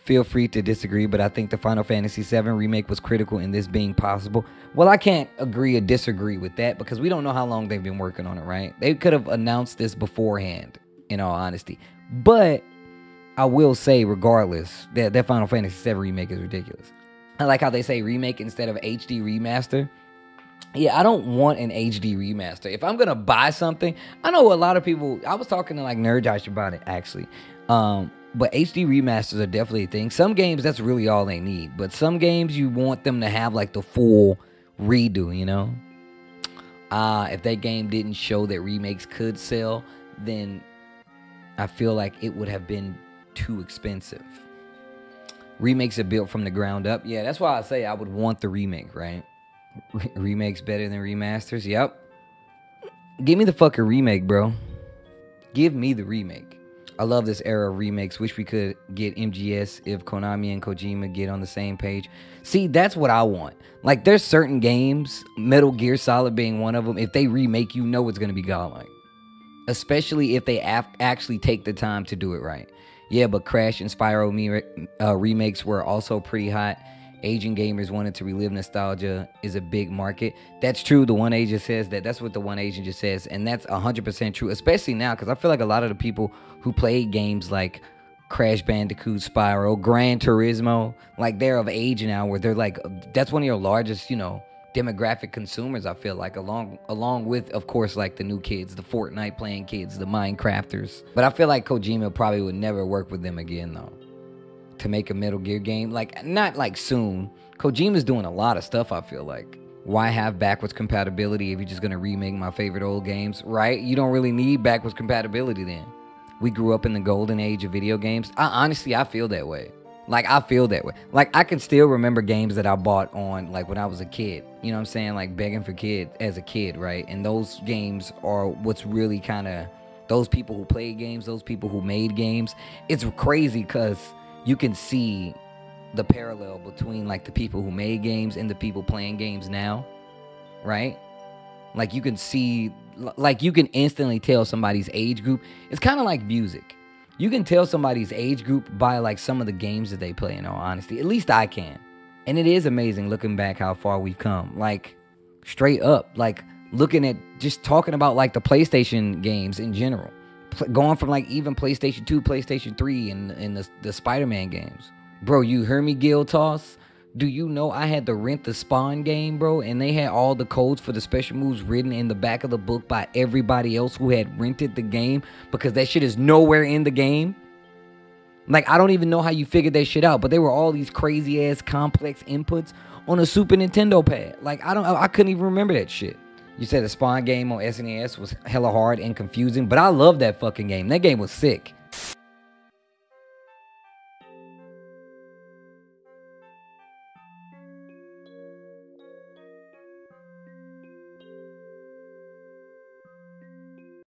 Feel free to disagree, but I think the Final Fantasy VII Remake was critical in this being possible. Well, I can't agree or disagree with that because we don't know how long they've been working on it, right? They could have announced this beforehand, in all honesty. But I will say, regardless, that Final Fantasy VII Remake is ridiculous. I like how they say remake instead of HD remaster. Yeah, I don't want an HD remaster. If I'm going to buy something, I know a lot of people, I was talking to like Nerd Josh about it, actually. But HD remasters are definitely a thing. Some games, that's really all they need. But some games, you want them to have like the full redo, you know? If that game didn't show that remakes could sell, then I feel like it would have been too expensive. Remakes are built from the ground up. Yeah, that's why I say I would want the remake, right? Remakes better than remasters? Yep. Give me the fucking remake, bro. Give me the remake. I love this era of remakes. Wish we could get MGS if Konami and Kojima get on the same page. See, that's what I want. Like, there's certain games, Metal Gear Solid being one of them, if they remake, you know it's going to be godlike. Especially if they actually take the time to do it right. Yeah, but Crash and Spyro remakes were also pretty hot. Asian gamers wanted to relive nostalgia is a big market. That's true. The one agent says that. That's what the one agent just says. And that's 100% true, especially now, because I feel like a lot of the people who played games like Crash Bandicoot, Spyro, Gran Turismo, like they're of age now where they're like, that's one of your largest, you know, demographic consumers, I feel like, along with, of course, like the new kids, the Fortnite playing kids, the Minecrafters. But I feel like Kojima probably would never work with them again, though, to make a Metal Gear game. Like, not like soon. Kojima's doing a lot of stuff, I feel like. Why have backwards compatibility if you're just going to remake my favorite old games, right? You don't really need backwards compatibility then. We grew up in the golden age of video games. Honestly, I feel that way. Like, I feel that way. Like, I can still remember games that I bought on, like, when I was a kid. You know what I'm saying? Like, begging for as a kid, right? And those games are what's really kind of, those people who played games, those people who made games. It's crazy because you can see the parallel between, like, the people who made games and the people playing games now, right? Like, you can see, like, you can instantly tell somebody's age group. It's kind of like music. You can tell somebody's age group by, like, some of the games that they play, in all honesty. At least I can. And it is amazing looking back how far we've come. Like, straight up. Like, looking at, just talking about, like, the PlayStation games in general. Going from, like, even PlayStation 2, PlayStation 3, and the Spider-Man games. Bro, you hear me, Gil Toss? Do you know I had to rent the Spawn game, bro? And they had all the codes for the special moves written in the back of the book by everybody else who had rented the game, because that shit is nowhere in the game. Like, I don't even know how you figured that shit out, but there were all these crazy ass complex inputs on a Super Nintendo pad. Like, I couldn't even remember that shit. You said the Spawn game on SNES was hella hard and confusing, but I love that fucking game. That game was sick.